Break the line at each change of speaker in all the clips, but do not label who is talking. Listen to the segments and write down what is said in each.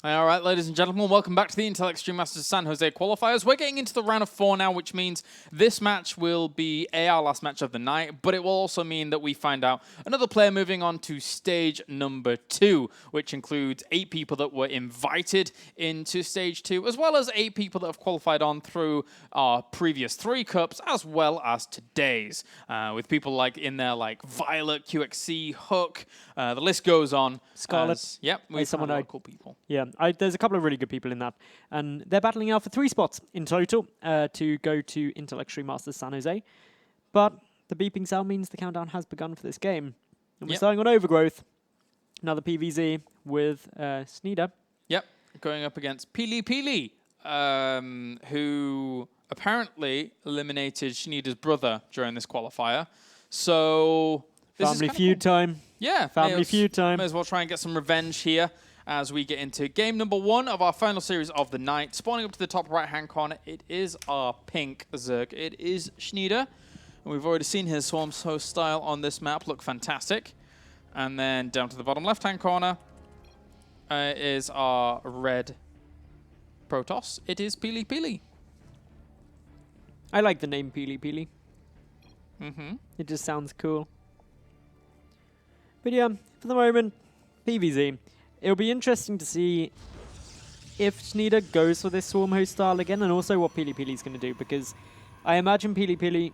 All right, ladies and gentlemen, welcome back to the Intel Extreme Masters San Jose qualifiers. We're getting into the round of 4 now, which means this match will be our last match of the night, but it will also mean that we find out another player moving on to stage number 2, which includes 8 people that were invited into stage 2, as well as 8 people that have qualified on through our previous 3 cups, as well as today's, with people like in there like Violet, QXC, Hook, the list goes on.
Scarlet.
Yep, we found a lot of cool people.
Yeah, there's a couple of really good people in that. And they're battling out for 3 spots in total to go to Intel Extreme Masters San Jose. But the beeping sound means the countdown has begun for this game. And we're starting on Overgrowth. Another PVZ with Schnieder.
Yep, going up against PiLiPiLi, who apparently eliminated Schnieder's brother during this qualifier. So this
Family feud time.
Yeah,
family feud time.
May as well try and get some revenge here as we get into game number 1 of our final series of the night. Spawning up to the top right-hand corner, it is our pink Zerg. It is Schnieder. And we've already seen his Swarm's host style on this map look fantastic. And then down to the bottom left-hand corner is our red Protoss. It is PiLiPiLi.
I like the name PiLiPiLi.
Mm-hmm.
It just sounds cool. But yeah, for the moment, PVZ. It'll be interesting to see if Schnieder goes for this Swarm host style again, and also what PiLiPiLi is going to do, because I imagine PiLiPiLi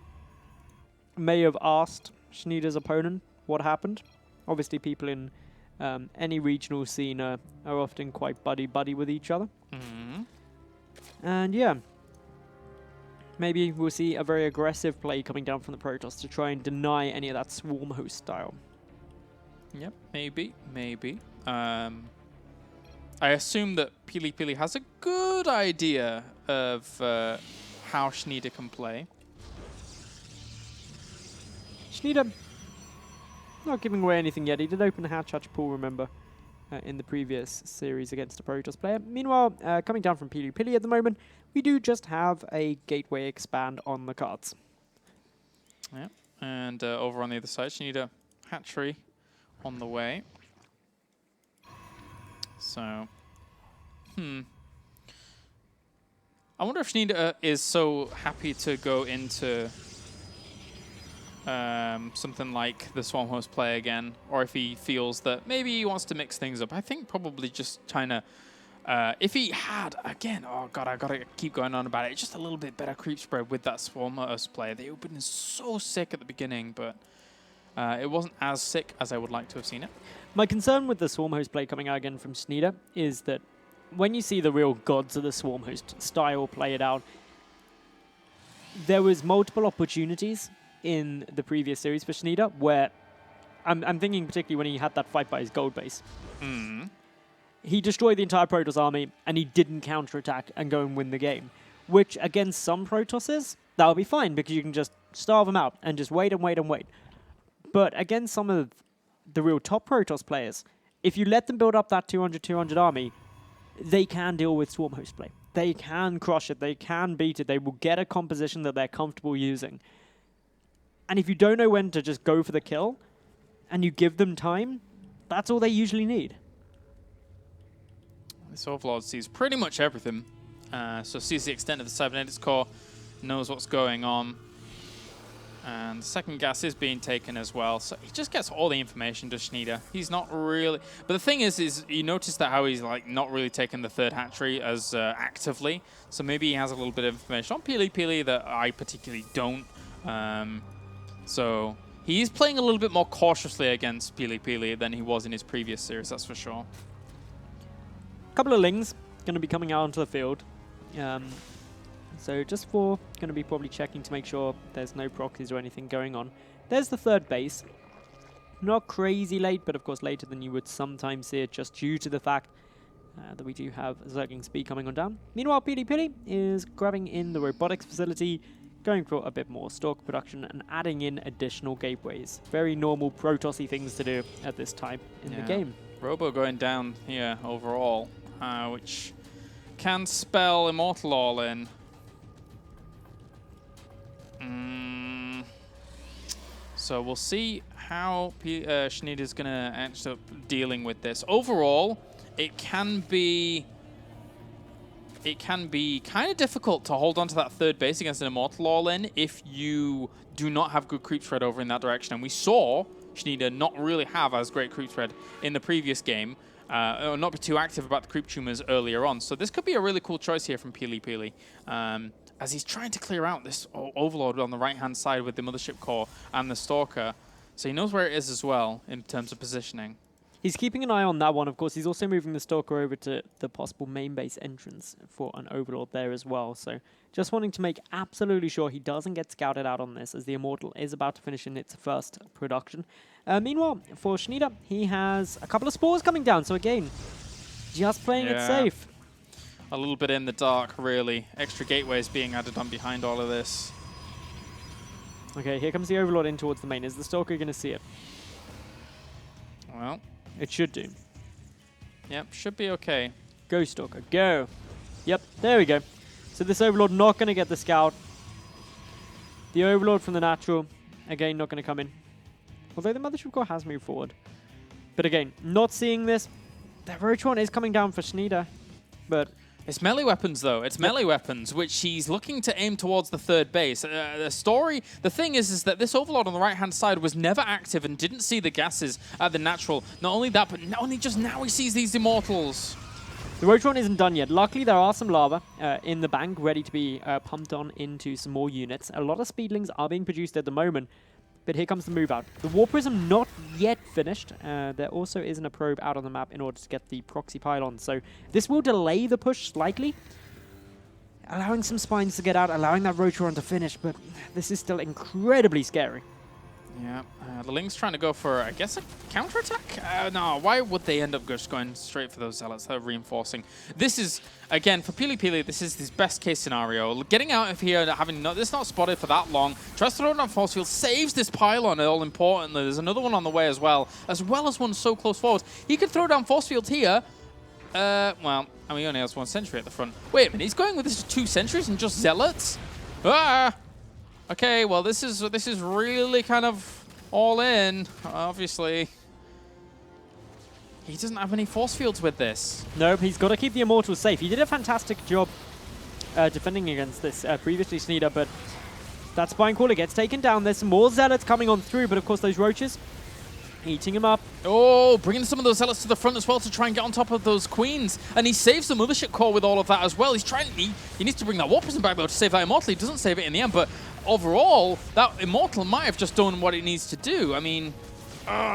may have asked Schnieder's opponent what happened. Obviously, people in any regional scene are often quite buddy-buddy with each other.
Mm-hmm.
And yeah, maybe we'll see a very aggressive play coming down from the Protoss to try and deny any of that Swarm host style.
Yep, maybe. I assume that PiLiPiLi has a good idea of how Schnieder can play.
Schnieder, not giving away anything yet. He did open a hatch pool, remember, in the previous series against a Protoss player. Meanwhile, coming down from PiLiPiLi at the moment, we do just have a gateway expand on the cards.
Yeah, and over on the other side, Schnieder hatchery on the way. So, I wonder if Schnieder is so happy to go into something like the Swarm host play again, or if he feels that maybe he wants to mix things up. I think probably just trying to, if he had, again, oh god, I gotta keep going on about it, just a little bit better creep spread with that Swarm host play. The opening is so sick at the beginning, but it wasn't as sick as I would like to have seen it.
My concern with the Swarm host play coming out again from Schnieder is that when you see the real gods of the Swarm host style play it out, there was multiple opportunities in the previous series for Schnieder where, I'm thinking particularly when he had that fight by his gold base.
Mm.
He destroyed the entire Protoss army and he didn't counterattack and go and win the game, which against some Protosses, that'll be fine because you can just starve them out and just wait and wait and wait. But against some of the real top Protoss players, if you let them build up that 200 army, they can deal with Swarm host play. They can crush it. They can beat it. They will get a composition that they're comfortable using. And if you don't know when to just go for the kill, and you give them time, that's all they usually need.
This Overlord sees pretty much everything. So sees the extent of the cybernetics core, knows what's going on. And the second gas is being taken as well. So he just gets all the information to Schnieder. He's not really... But the thing is you notice that how he's like not really taking the third hatchery as actively. So maybe he has a little bit of information on PiLiPiLi that I particularly don't. So he's playing a little bit more cautiously against PiLiPiLi than he was in his previous series, that's for sure.
A couple of Lings going to be coming out onto the field. So just for going to be probably checking to make sure there's no proxies or anything going on. There's the third base. Not crazy late, but of course later than you would sometimes see it, just due to the fact that we do have Zergling speed coming on down. Meanwhile, PiLiPiLi is grabbing in the robotics facility, going for a bit more stock production and adding in additional gateways. Very normal Protoss-y things to do at this time in the game.
Robo going down here overall, which can spell Immortal all in. So we'll see how Schnieder's going to end up dealing with this. Overall, it can be kind of difficult to hold on to that third base against an Immortal all-in if you do not have good creep spread over in that direction. And we saw Schnieder not really have as great creep spread in the previous game, or not be too active about the creep tumors earlier on. So this could be a really cool choice here from PiLiPiLi, as he's trying to clear out this Overlord on the right-hand side with the Mothership Core and the Stalker. So he knows where it is as well in terms of positioning.
He's keeping an eye on that one, of course. He's also moving the Stalker over to the possible main base entrance for an Overlord there as well. So just wanting to make absolutely sure he doesn't get scouted out on this, as the Immortal is about to finish in its first production. Meanwhile, for Schnieder, he has a couple of spores coming down. So again, just playing it safe.
A little bit in the dark, really. Extra gateways being added on behind all of this.
Okay, here comes the Overlord in towards the main. Is the Stalker going to see it?
Well,
it should do.
Yep, should be okay.
Go, Stalker, go. Yep, there we go. So this Overlord not going to get the scout. The Overlord from the natural, again, not going to come in. Although the Mothership Core has moved forward. But again, not seeing this. The Roach is coming down for Schnieder, but...
It's melee weapons, though. It's melee weapons, which he's looking to aim towards the third base. The thing is that this Overlord on the right-hand side was never active and didn't see the gases at the natural. Not only that, but only just now he sees these Immortals.
The Roach isn't done yet. Luckily, there are some lava in the bank ready to be pumped on into some more units. A lot of Speedlings are being produced at the moment. But here comes the move out. The War Prism not yet finished. There also isn't a probe out on the map in order to get the proxy pylon. So this will delay the push slightly, allowing some spines to get out, allowing that Rotoron to finish. But this is still incredibly scary.
Yeah, the Ling's trying to go for, I guess, a counterattack? No, why would they end up just going straight for those Zealots? They're reinforcing. This is, again, for PiLiPiLi, this is his best case scenario. Getting out of here, having this not spotted for that long, tries to throw it on force field, saves this pylon, all importantly. There's another one on the way as well as one so close forward. He could throw down force field here. Well, and he only has one sentry at the front. Wait a minute, he's going with this 2 sentries and just Zealots? Ah! Okay, well, this is really kind of all in, obviously. He doesn't have any force fields with this.
Nope, he's got to keep the Immortals safe. He did a fantastic job defending against this previously, Snea, but that Spine Caller gets taken down. There's some more Zealots coming on through, but of course those Roaches eating him up.
Oh, bringing some of those Zealots to the front as well to try and get on top of those Queens. And he saves the Mothership Core with all of that as well. He's trying, he needs to bring that War Prism back, though, to save that Immortal. He doesn't save it in the end, but overall, that Immortal might have just done what it needs to do. I mean,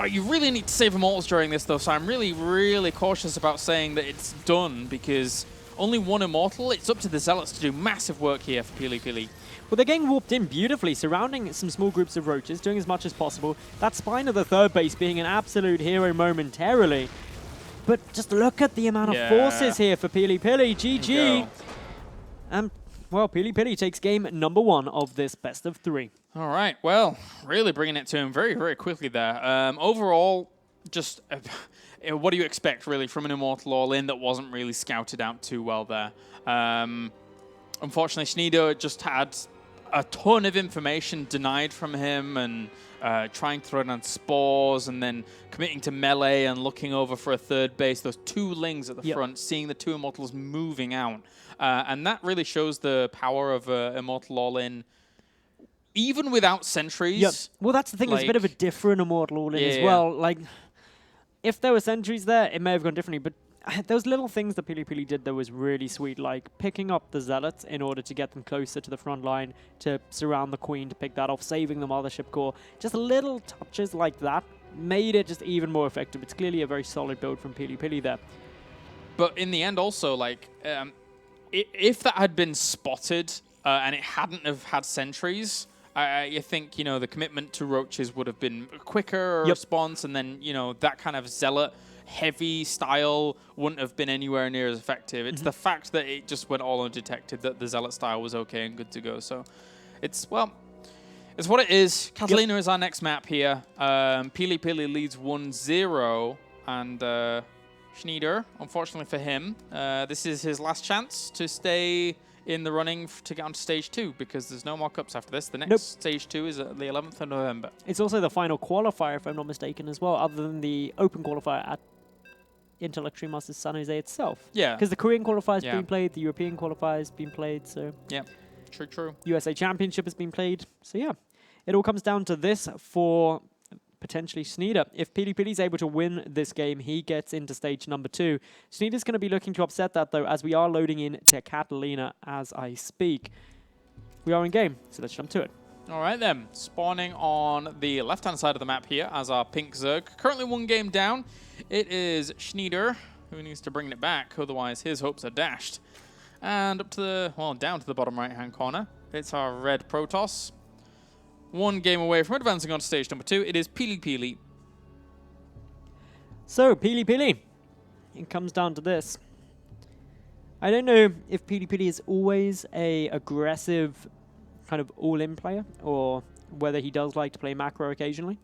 you really need to save Immortals during this, though, so I'm really, really cautious about saying that it's done, because only one Immortal, it's up to the Zealots to do massive work here for PiLiPiLi.
Well, they're getting warped in beautifully, surrounding some small groups of Roaches, doing as much as possible. That Spine of the third base being an absolute hero momentarily. But just look at the amount of forces here for PiLiPiLi. GG. Well, PiLiPiLi takes game number 1 of this best of 3.
All right, well, really bringing it to him very, very quickly there. Overall, just what do you expect, really, from an Immortal all-in that wasn't really scouted out too well there? Unfortunately, Schnieder just had a ton of information denied from him, and trying to throw down spores and then committing to melee and looking over for a third base. Those 2 Lings at the front, seeing the 2 Immortals moving out. And that really shows the power of Immortal all-in, even without sentries.
Yep. Well, that's the thing. It's a bit of a different Immortal all-in as well. Like, if there were sentries there, it may have gone differently, but those little things that PiLiPiLi did that was really sweet, like picking up the Zealots in order to get them closer to the front line, to surround the Queen, to pick that off, saving the Mothership Core. Just little touches like that made it just even more effective. It's clearly a very solid build from PiLiPiLi there.
But in the end also, like, if that had been spotted and it hadn't have had sentries, I think, you know, the commitment to Roaches would have been a quicker response, and then, you know, that kind of Zealot heavy style wouldn't have been anywhere near as effective. It's the fact that it just went all undetected that the Zealot style was okay and good to go. So it's, well, it's what it is. Catalina is our next map here. PiLiPiLi leads 1-0, and Schnieder, unfortunately for him, this is his last chance to stay in the running to get onto stage 2, because there's no more cups after this. The next stage 2 is the 11th of November.
It's also the final qualifier, if I'm not mistaken, as well, other than the open qualifier at Intel Extreme Masters San Jose itself.
Yeah.
Because the Korean qualifiers
Yeah.
been played, the European qualifiers been played, so
Yeah. True.
USA Championship has been played. So yeah, it all comes down to this for potentially Schnieder. If PiLiPiLi is able to win this game, he gets into stage number 2. Schnieder's going to be looking to upset that, though, as we are loading in to Catalina as I speak. We are in game, so let's jump to it.
All right, then. Spawning on the left-hand side of the map here as our pink Zerg. Currently 1 game down. It is Schnieder who needs to bring it back, otherwise his hopes are dashed. And up to the, well, down to the bottom right-hand corner, it's our red Protoss. 1 game away from advancing on to stage number 2. It is PiLiPiLi.
So, PiLiPiLi. It comes down to this. I don't know if PiLiPiLi is always a aggressive kind of all-in player, or whether he does like to play macro occasionally.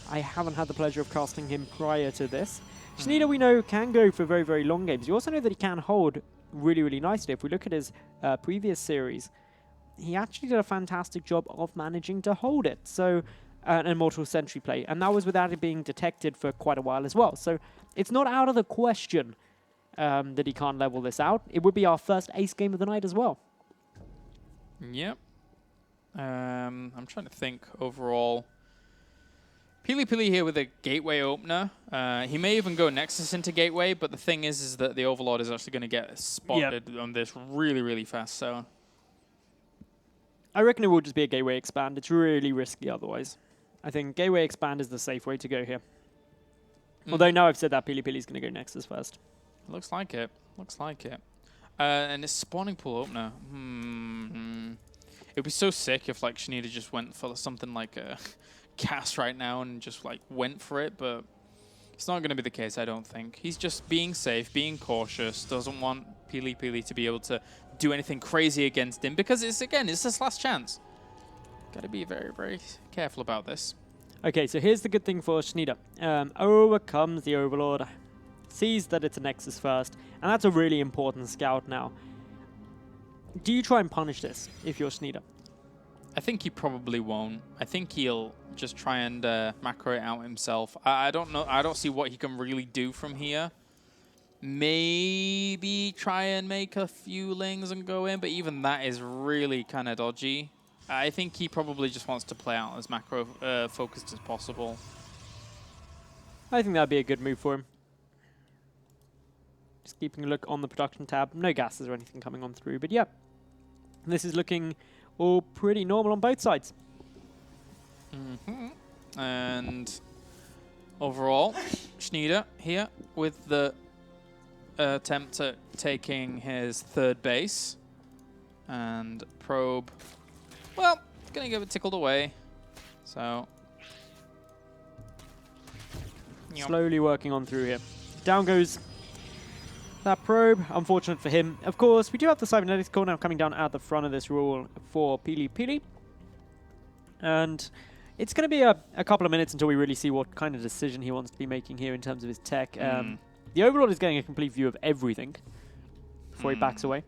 I haven't had the pleasure of casting him prior to this. Schnieder, we know, can go for very, very long games. You also know that he can hold really, really nicely. If we look at his previous series, he actually did a fantastic job of managing to hold it. So, an Immortal Sentry play. And that was without it being detected for quite a while as well. So, it's not out of the question that he can't level this out. It would be our first ace game of the night as well.
Yep. I'm trying to think overall. PiLiPiLi here with a Gateway opener. He may even go Nexus into Gateway, but the thing is that the Overlord is actually going to get spotted on this really, really fast. So
I reckon it will just be a Gateway expand. It's really risky otherwise. I think Gateway expand is the safe way to go here. Although now I've said that, PiLiPiLi is going to go Nexus first.
Looks like it. Looks like it. And it's spawning pool opener. It would be so sick if like Schnieder just went for something like a cast right now and just like went for it, but it's not going to be the case, I don't think. He's just being safe, being cautious, doesn't want PiLiPiLi to be able to do anything crazy against him because it's his last chance. Got to be very, very careful about this.
Okay, so here's the good thing for Schnieder. Over comes the Overlord. Sees that it's a Nexus first, and that's a really important scout now. Do you try and punish this if you're Schnieder?
I think he probably won't. I think he'll just try and macro it out himself. I don't know. I don't see what he can really do from here. Maybe try and make a few lings and go in, but even that is really kind of dodgy. I think he probably just wants to play out as macro focused as possible.
I think that'd be a good move for him. Just keeping a look on the production tab. No gases or anything coming on through, but yeah. This is looking all pretty normal on both sides.
And overall, Schnieder here with the attempt at taking his 3rd base. And Probe, well, it's going to get it tickled away. So
slowly working on through here. Down goes that Probe. Unfortunate for him. Of course, we do have the Cybernetics core now coming down at the front of this rule for PiLiPiLi. And it's going to be a couple of minutes until we really see what kind of decision he wants to be making here in terms of his tech. The Overlord is getting a complete view of everything before he backs away.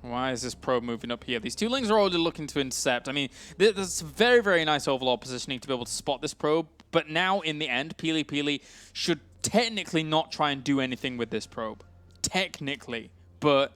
Why is this Probe moving up here? These 2 lings are already looking to intercept. I mean, there's very, very nice Overlord positioning to be able to spot this Probe. But now, in the end, PiLiPiLi should technically not try and do anything with this Probe. Technically. But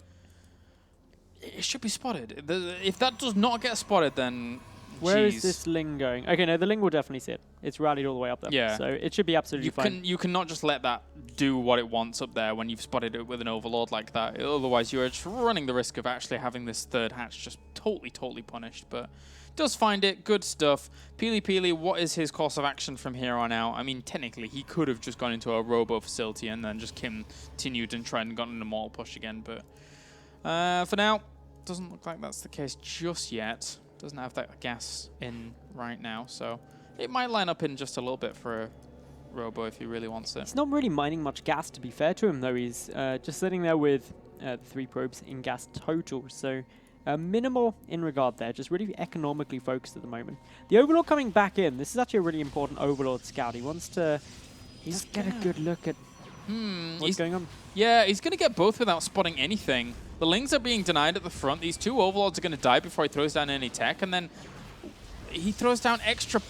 it should be spotted. If that does not get spotted, then
where is this Ling going? Okay, no, the Ling will definitely see it. It's rallied all the way up there.
Yeah.
So it should be absolutely fine.
You cannot just let that do what it wants up there when you've spotted it with an Overlord like that. Otherwise, you're just running the risk of actually having this 3rd hatch just totally punished. But does find it. Good stuff. PiLiPiLi, what is his course of action from here on out? I mean, technically, he could have just gone into a robo facility and then just continued and tried and gotten an immortal push again. But for now, doesn't look like that's the case just yet. Doesn't have that gas in right now, so it might line up in just a little bit for a robo if he really wants it.
He's not really mining much gas, to be fair to him, though. He's just sitting there with 3 probes in gas total, so minimal in regard there, just really economically focused at the moment. The Overlord coming back in. This is actually a really important Overlord scout. He wants to just get a good look at what's going on.
Yeah, he's going to get both without spotting anything. The Lings are being denied at the front. These 2 Overlords are going to die before he throws down any tech, and then he throws down extra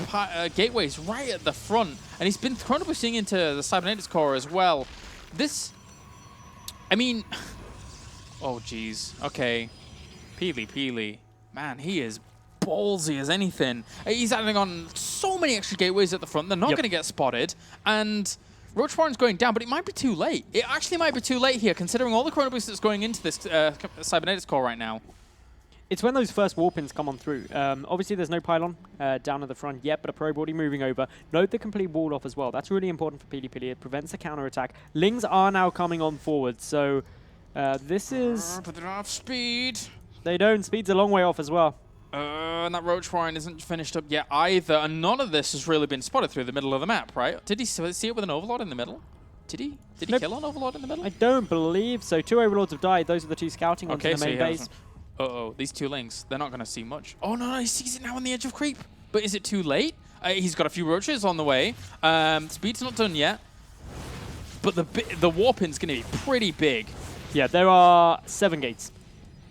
gateways right at the front. And he's been chrono-boosting into the Cybernetics core as well. This, I mean, oh, geez. Okay. PiLiPiLi. Man, he is ballsy as anything. He's adding on so many extra gateways at the front. They're not going to get spotted. And Roach Warren's going down, but it might be too late. It actually might be too late here, considering all the chrono boost that's going into this Cybernetics core right now.
It's when those first warpins come on through. Obviously, there's no pylon down at the front yet, but a pro body moving over. Note the complete wall off as well. That's really important for PiLiPiLi. It prevents the counter-attack. Lings are now coming on forward, so this is...
But they don't have speed.
They don't. Speed's a long way off as well.
And that Roach Warren isn't finished up yet either, and none of this has really been spotted through the middle of the map, right? Did he see it with an Overlord in the middle? Did he? Did he kill an Overlord in the middle?
I don't believe so. 2 Overlords have died. Those are the 2 scouting onto the main base.
Uh-oh, these 2 Lings, they're not going to see much. Oh, no, he sees it now on the edge of creep. But is it too late? He's got a few Roaches on the way. Speed's not done yet. But the warpin's going to be pretty big.
Yeah, there are 7 gates.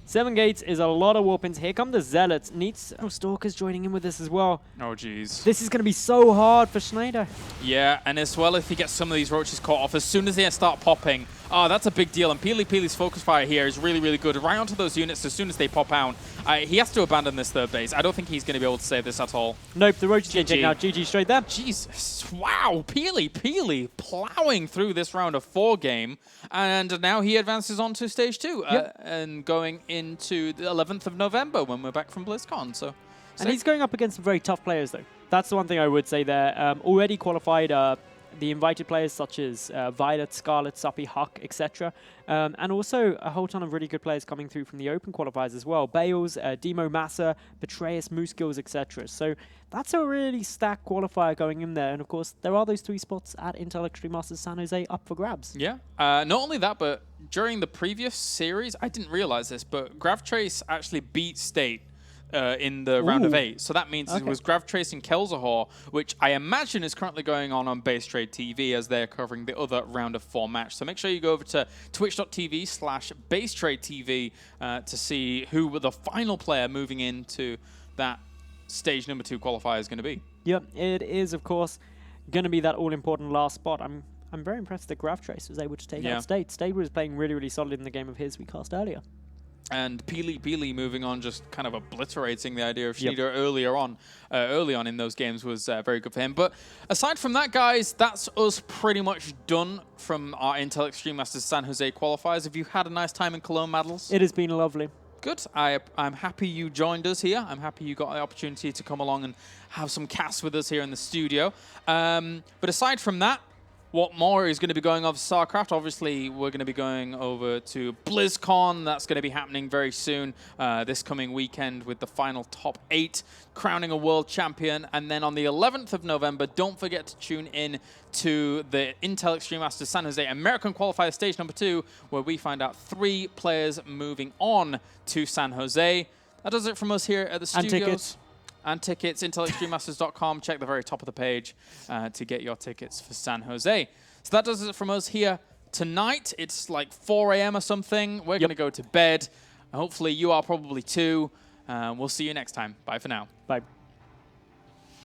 7 gates is a lot of warpins. Here come the Zealots. Needs Stalkers joining in with this as well.
Oh, jeez.
This is going to be so hard for Schnieder.
Yeah, and as well, if he gets some of these Roaches caught off, as soon as they start popping, oh, that's a big deal. And PiLiPiLi's focus fire here is really, really good. Right onto those units as soon as they pop out. He has to abandon this third base. I don't think he's going to be able to save this at all.
Nope, the Roaches get taken out. GG straight there.
Jesus. Wow. PiLiPiLi plowing through this round of 4 game. And now he advances on to stage 2 and going into the 11th of November when we're back from BlizzCon. So,
and he's going up against some very tough players, though. That's the one thing I would say there. Already qualified the invited players such as Violet, Scarlet, Suppy, Huck, etc. And also a whole ton of really good players coming through from the open qualifiers as well. Bales, Demo Massa, Betrayus, Moose Gills, etc. So that's a really stacked qualifier going in there. And of course, there are those 3 spots at Intel Extreme Masters San Jose up for grabs.
Yeah. Not only that, but during the previous series, I didn't realize this, but Gravtrace actually beat State in the round of 8. So that means it was Gravtrace and Kelzahor, which I imagine is currently going on Base Trade TV as they're covering the other round of 4 match. So make sure you go over to twitch.tv/Base Trade TV to see who the final player moving into that stage number 2 qualifier is going to be.
Yep, it is, of course, going to be that all-important last spot. I'm very impressed that Gravtrace was able to take out State. State was playing really, really solid in the game of his we cast earlier.
And PiLiPiLi moving on, just kind of obliterating the idea of Schnieder early on in those games was very good for him. But aside from that, guys, that's us pretty much done from our Intel Extreme Masters San Jose qualifiers. Have you had a nice time in Cologne, Maddles?
It has been lovely.
Good. I'm happy you joined us here. I'm happy you got the opportunity to come along and have some casts with us here in the studio. But aside from that, what more is going to be going on for StarCraft? Obviously, we're going to be going over to BlizzCon. That's going to be happening very soon, this coming weekend with the final top 8, crowning a world champion. And then on the 11th of November, don't forget to tune in to the Intel Extreme Masters San Jose American Qualifier Stage number 2, where we find out 3 players moving on to San Jose. That does it from us here at the studios. And tickets, intelextrememasters.com. Check the very top of the page to get your tickets for San Jose. So that does it from us here tonight. It's like 4 a.m. or something. We're going to go to bed. Hopefully you are probably too. We'll see you next time. Bye for now.
Bye.